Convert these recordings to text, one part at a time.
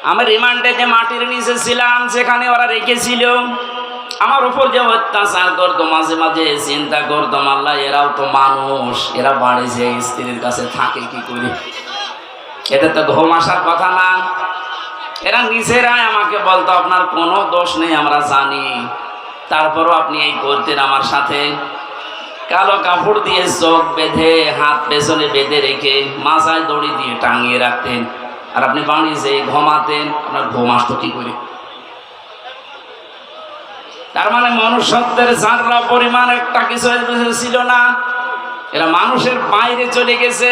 আমি রিমান্ডে যে মাটির নিচে ছিলাম সেখানে ওরা রেখেছিল, আমার উপর যে অত্যাচার করতো, মাঝে মাঝে চিন্তা করতাম আল্লাহ এরাও তো মানুষ, এরা বাড়ি যে স্ত্রীর কাছে থাকে কি করে, এটা তো ঘুম আসার কথা না। এরা নিজেরাই আমাকে বলতো আপনার কোনো দোষ নেই আমরা জানি, তারপরও আপনি এই করতেন আমার সাথে। কালো কাপড় দিয়ে চোখ বেঁধে হাত পেছনে বেঁধে রেখে মাথায় দড়ি দিয়ে টাঙিয়ে রাখতেন, আর আপনি বাড়ি যে ঘুমাতেন, আপনার ঘুম আসতো কি করে? তার মানে মনুষ্যত্বের যাত্রা পরিমাণ একটা কিছু ছিল না, এরা মানুষের বাইরে চলে গেছে।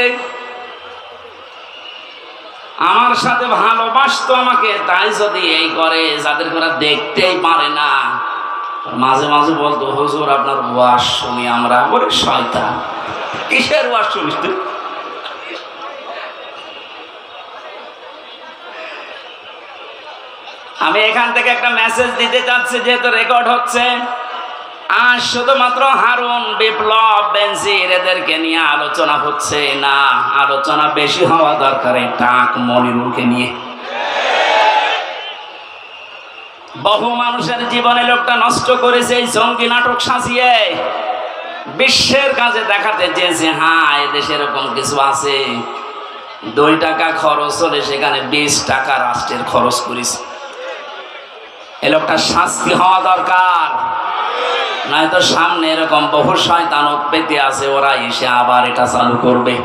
আমার সাথে ভালোবাসতো আমাকে, তাই যদি এই করে যাদের ওরা দেখতেই পারে না, মাঝে মাঝে বলতো হুজুর আপনার ওয়াজ শুনি আমরা। ওরে শয়তান, কিসের ওয়াজ শুনিস তুই? আমি এখান থেকে একটা মেসেজ দিতে চাচ্ছি, যেহেতু রেকর্ড হচ্ছে। আজ শুধুমাত্র হারুন, বিপ্লব, বেনজির এদেরকে নিয়ে আলোচনা হচ্ছে না, আলোচনা বেশি হওয়া দরকার এই টাক মনিরুলকে নিয়ে। বহু মানুষের জীবনে লোকটা নষ্ট করেছে এই জঙ্গি নাটক সাজিয়ে, বিশ্বের কাছে দেখাতে চেয়েছে হ্যাঁ এদেশে এরকম কিছু আছে। 2 টাকা খরচ হলে সেখানে 20 টাকা রাষ্ট্রের খরচ করেছে। এই লোকটা শাস্তি হওয়া দরকার, নয়তো সামনে এরকম বহু শয়তান পেতে আছে, ওরা এসে আবার এটা চালু করবে।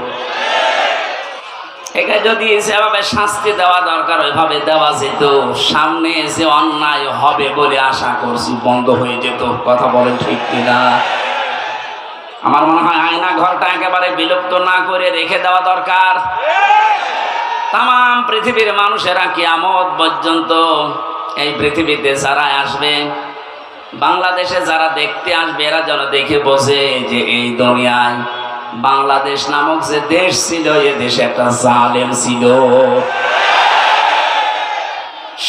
একে যদি সেভাবে শাস্তি দেওয়া দরকার ওইভাবে দেওয়া যেত, সামনে এসে অন্যায় হবে বলে আশা করছি বন্ধ হয়ে যেত। কথা বলেন ঠিক কিনা? আমার মনে হয় আয়না ঘরটা একেবারে বিলুপ্ত না করে রেখে দেওয়া দরকার। তাম পৃথিবীর মানুষেরা কিয়ামত পর্যন্ত এই পৃথিবীতে যারা আসবে, বাংলাদেশে যারা দেখতে আসবে, এরা যেন দেখে বোঝে যে এই দুনিয়ায় বাংলাদেশ নামক যে দেশ ছিল, এ দেশে একটা জালেম ছিল।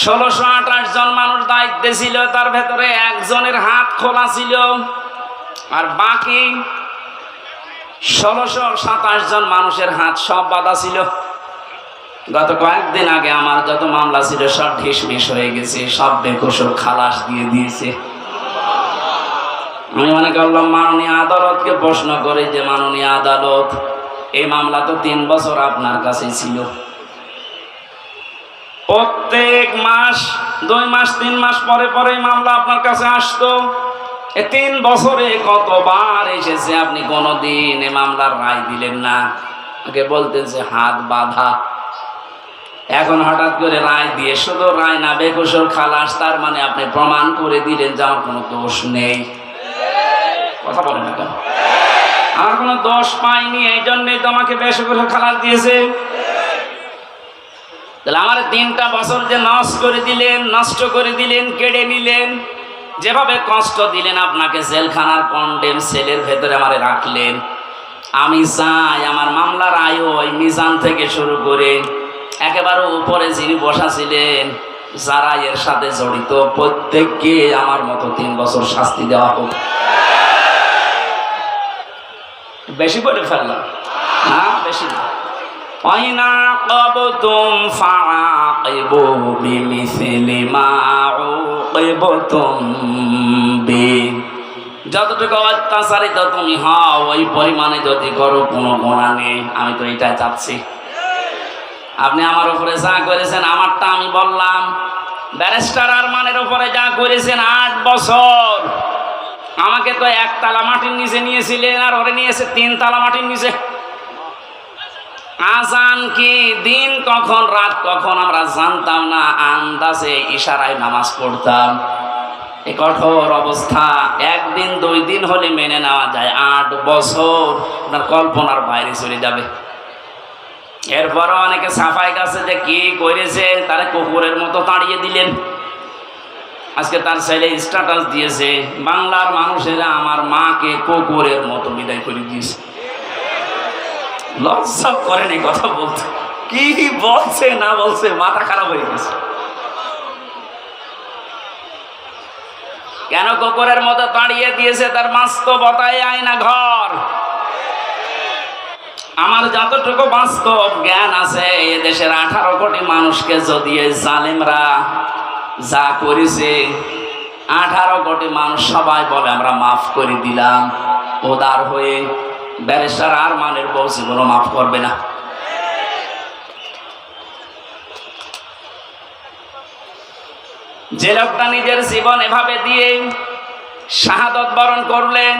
1628 জন মানুষ দায়িত্বে ছিল, তার ভেতরে একজনের হাত খোলা ছিল, আর বাকি 1627 জন মানুষের হাত সব বাঁধা ছিল। গত কয়েকদিন আগে আমার যত মামলা ছিল সব ঢিসমিস হয়ে গেছে, সব বেকসুর খালাস দিয়ে দিয়েছে। আমি মনে করলাম মাননীয় আদালতকে প্রশ্ন করে যে মাননীয় আদালত, এই মামলা তো 3 বছর আপনার কাছে ছিল, প্রত্যেক মাস 2 মাস 3 মাস পরে পরে মামলা আপনার কাছে আসতো, 3 বছরে কতবার এসেছে, আপনি কোনোদিন এই মামলার রায় দিলেন না। আগে বলতেন যে হাত বাঁধা, এখন হঠাৎ করে রায় দিয়ে শুধু রায় না বেকসুর খালাস, তার মানে আপনি প্রমাণ করে দিলেন যে আমার কোনো দোষ নেই। কথা বলেন না কেন? আমার কোনো দোষ পাইনি, এই জন্যই তো আমাকে বেকসুর খালাস দিয়েছে। তাহলে আমার 3টা বছর যে নষ্ট করে দিলেন, কেড়ে নিলেন, যেভাবে কষ্ট দিলেন, আপনাকে জেলখানার কন্ডেম সেলের ভেতরে আমারে রাখলেন। আমি চাই আমার মামলার আয়ু ওই মিজান থেকে শুরু করে একেবারে উপরে যিনি বসা ছিলেন, যারা এর সাথে জড়িত, প্রত্যেককে আমার মতো 3 বছর শাস্তি দেওয়া হোক। বেশি বলে ফেললাম না? বেশি না। যতটুকু অত্যাচারিত তুমি হও ওই পরিমাণে যদি করো কোনো গুনাহ নেই। আমি তো এটাই চাচ্ছি। আপনি আমার উপরে যা করেছেন, আমারটা আমি বললাম, ব্যারিস্টার আরমানের উপরে যা করেছেন 8 বছর, আমাকে তো 1 তালা মাটির নিচে নিয়েছিলেন, আর ওরে নিয়েছে 3 তালা মাটির নিচে। আজান কি, দিন কখন রাত কখন আমরা জানতাম না, আন্দাজে ইশারায় নামাজ পড়তাম। এই কঠোর অবস্থা 1 দিন 2 দিন হলে মেনে নেওয়া যায়, 8 বছর আপনার কল্পনার বাইরে চলে যাবে। এরপরও অনেকে সাফাই গাছে যে কি করেছে, তারা কুকুরের মতো তাড়িয়ে দিলেন। আজকে তার ছেলে স্ট্যাটাস দিয়েছে, বাংলার মানুষেরা আমার মাকে কুকুরের মতো বিদায় করে দিয়েছে। লজ্জা করেন এই কথা বলতে? কি বলছে না বলছে, মাথা খারাপ হয়ে গেছে। কেন কুকুরের মতো তাড়িয়ে দিয়েছে? তার বাস্তবতায় আয়না ঘর। আমার যতটুকু বাস্তব জ্ঞান আছে, এদেশের 18 কোটি মানুষকে যদি এই জালেমরা যা করেছে, 18 কোটি মানুষ সবাই বলে আমরা মাফ করে দিলাম, উদার হয়ে, ব্যারিস্টার আরমানের বউ জীবনও মাফ করবে না। যে লোকটা নিজের জীবন এভাবে দিয়ে শাহাদত বরণ করলেন,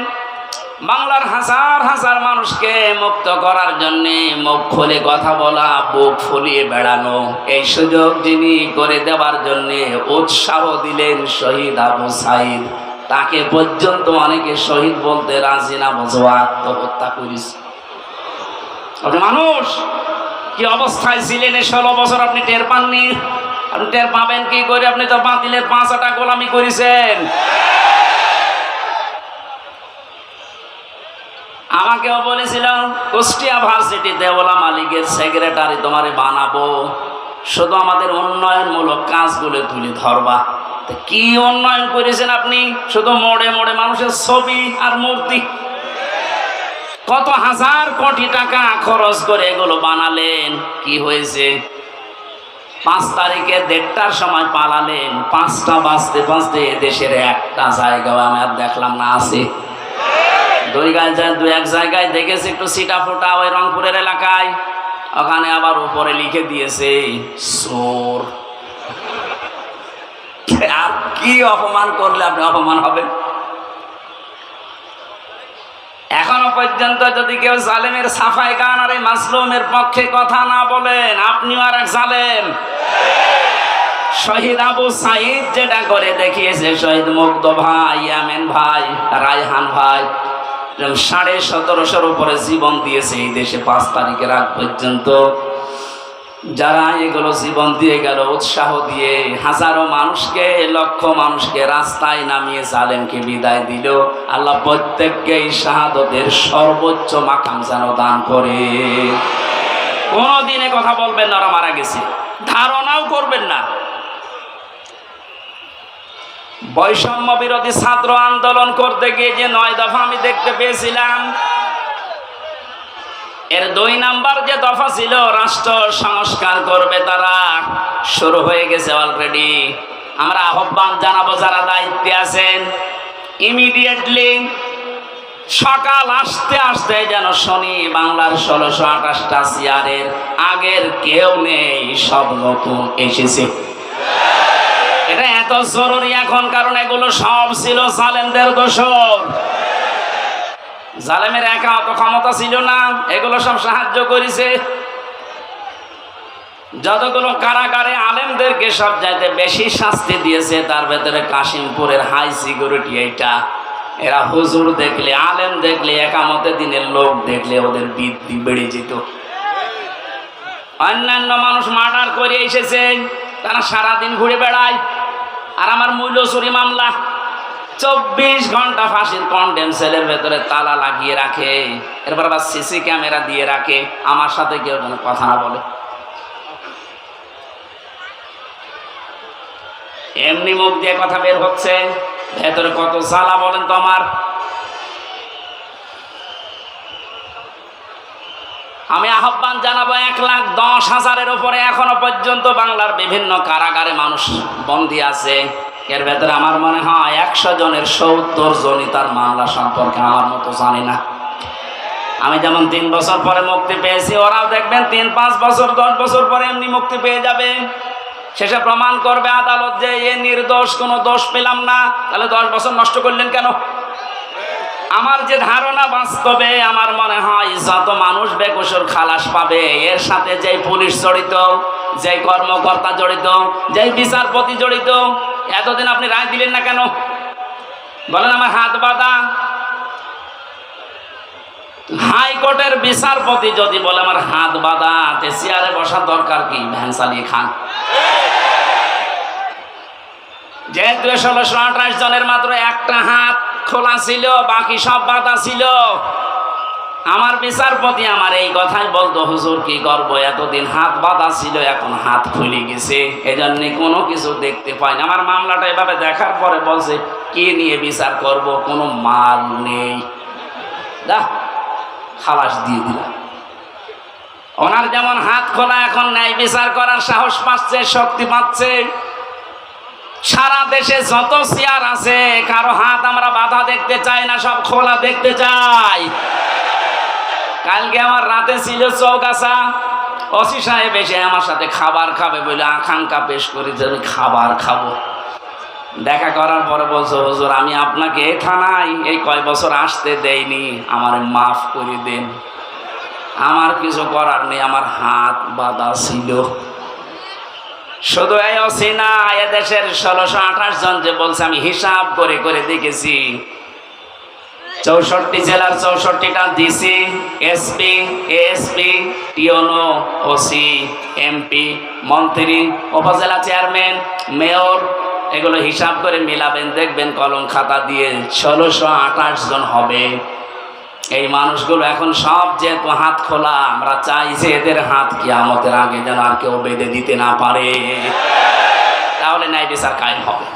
বাংলার হাজার হাজার মানুষকে মুক্ত করার জন্য মুখ খুলে কথা বলা, বুক ফুলিয়ে বেড়ানো, এই সুযোগ যিনি করে দেওয়ার জন্য উৎসাহ দিলেন শহীদ আবু সাইদ, তাকে পর্যন্ত অনেকে শহীদ বলতে রাজি না, বুঝো আত্মহত্যা করিস। আপনি মানুষ কি অবস্থায় ছিলেন এই 16 বছর আপনি টের পাননি? আপনি টের পাবেন কি করে? আপনি তো বাতিলের 5টা গোলামি করেছেন। আমাকেও বলেছিল কুষ্টিয়া ভার্সিটিতে ওলামা লীগের সেক্রেটারি তোমারে বানাবো, শুধু আমাদের উন্নয়নমূলক কাজগুলো তুলে ধরবা। কি উন্নয়ন করেছেন আপনি? শুধু মোড়ে মোড়ে মানুষের ছবি আর মূর্তি। কত হাজার কোটি টাকা খরচ করে এগুলো বানালেন, কি হয়েছে? 5 তারিখে 1:30টার সময় পালালেন, 5টা বাজতে বাজতে দেশের একটা জায়গাও আমি আর দেখলাম না আছে। দু এক জায়গায় দেখেছি একটু সিটা ফোটা, ওই রংপুরের এলাকায়, ওখানে আবার উপরে লিখে দিয়েছে চোর। আর কি অপমান করলে আপনি অপমান হবেন? এখনো পর্যন্ত যদি কেউ জালেমের সাফাই গান আর এই মাসলুমের পক্ষে কথা না বলেন, আপনিও আর এক জালেম। শহীদ আবু সাইদ যেটা করে দেখিয়েছে, শহীদ মুগ্ধ ভাই, ইয়ামেন ভাই, রায়হান ভাই, 1750 উপরে জীবন দিয়েছে এই দেশে 5 তারিখের আগ পর্যন্ত। যারা এগুলো জীবন দিয়ে গেল, উৎসাহ দিয়ে হাজারো মানুষকে, লক্ষ মানুষকে রাস্তায় নামিয়ে জালেমকে বিদায় দিল, আল্লাহ প্রত্যেককে এই শাহাদতের সর্বোচ্চ মাকাম যেন দান করে। কোনদিনে কথা বলবেন না ওরা মারা গেছে, ধারণাও করবেন না। বৈষম্য বিরোধী ছাত্র আন্দোলন করতে গিয়ে যে 9 দফা আমি দেখতে পেয়েছিলাম, এর 2 নাম্বার যে দফা ছিল রাষ্ট্র সংস্কার করবে, তারা শুরু হয়ে গেছে অলরেডি। আমরা আহ্বান জানাবো যারা দায়িত্বে আছেন, ইমিডিয়েটলি সকাল আসতে আসতে যেন শুনি বাংলার 1628টা চেয়ারের আগের কেউ নেই, সব নতুন এসেছে। এটা এত জরুরি এখন, কারণ এগুলো সব ছিল জালেমদের দোসর। জালেমের একা অত ক্ষমতা ছিল না, এগুলো সব সাহায্য করেছে। যতগুলো কারাগারে আলেমদেরকে সব চাইতে বেশি শাস্তি দিয়েছে, তার ভেতরে কাশিমপুরের হাই সিকিউরিটি এইটা। এরা হুজুর দেখলে, আলেম দেখলে, একামতে দিনের লোক দেখলে ওদের বৃদ্ধি বেড়ে যেত। অন্যান্য মানুষ মার্ডার করে এসেছে, তারা সারাদিন ঘুরে বেড়ায়, আর আমার মূল্য চুরি মামলা 24 ঘন্টা ফাঁসির কন্ডেম সেলের ভেতরে তালা লাগিয়ে রাখে, এরপর আবার সিসি ক্যামেরা দিয়ে রাখে, আমার সাথে কেউ যেন কথা না বলে। এমনি মুখ দিয়ে কথা বের হচ্ছে, ভেতরে কত জ্বালা বলেন তো আমার। আমি আহ্বান জানাবো, 1,10,000-এর উপরে এখনো পর্যন্ত বাংলার বিভিন্ন কারাগারে মানুষ বন্দী আছে। এর ভেতরে আমার মনে হয় 100 জনের 70 জনই তার মামলা সম্পর্কে আমার মতো জানি না। আমি যেমন 3 বছর পরে মুক্তি পেয়েছি, ওরাও দেখবেন 3, 5 বছর, 10 বছর পরে এমনি মুক্তি পেয়ে যাবে। শেষে প্রমাণ করবে আদালত যে এ নির্দোষ, কোনো দোষ পেলাম না। তাহলে 10 বছর নষ্ট করলেন কেন? আমার যে ধারণা, বাস্তবে আমার মনে হয় যত মানুষ বেকসুর খালাস পাবে, এর সাথে যেই পুলিশ জড়িত, যেই কর্মকর্তা জড়িত, যেই বিচারপতি জড়িত, এতদিন আপনি রায় দিলেন না কেন? বলেন আমার হাত বাঁধা। হাইকোর্টের বিচারপতি যদি বলে আমার হাত বাঁধা, তে চেয়ারে বসার দরকার কি? ভ্যান চালিয়ে খান। যেহেতু 1628 জনের মাত্র একটা হাত খোলা ছিল, বাকি সব বাঁধা ছিল, আমার বিচারপতি আমার এই কথাই বলতো, হুজুর কি করবো, এতদিন হাত বাঁধা ছিল, এখন হাত খুলে গেছে, এজন্য কোনো কিছু দেখতে পাই না। আমার মামলাটা এভাবে দেখার পরে বলছে কি নিয়ে বিচার করব, কোনো মাল নেই, খালাস দিয়ে দিলাম। ওনার যেমন হাত খোলা, এখন ন্যায় বিচার করার সাহস পাচ্ছে, শক্তি পাচ্ছে। সারা দেশে যত চেয়ার আছে কারো হাত আমরা বাধা দেখতে চাই না, সব খোলা দেখতে চাই। কালকে আমার রাতে ছিল চৌগাছা, ওসি সাহেব এসে আমার সাথে খাবার খাবে বলে আকাঙ্ক্ষা পেশ করি যে আমি খাবার খাবো। দেখা করার পরে বলছো, হুজুর আমি আপনাকে এই থানায় এই কয় বছর আসতে দেইনি, আমার মাফ করে দেন। আমার কিছু করার নেই, আমার হাত বাঁধা ছিল। শুধু এই ওসি না, এদেশের 1628 জন যে বলছে, আমি হিসাব করে করে দেখেছি 64 জেলার 64টা ডিসি, এসপি, এএসপি, টিওনো, ওসি, এমপি, মন্ত্রী, উপজেলা চেয়ারম্যান, মেয়র, এগুলো হিসাব করে মিলাবেন, দেখবেন কলম খাতা দিয়ে 1628 জন হবে। এই মানুষগুলো এখন সব যেহেতু হাত খোলা, আমরা চাই যে এদের হাত কিয়ামতের আগে যেন আর কেউ বেঁধে দিতে না পারে, তাহলে ন্যায় বিচার কায়েম হবে।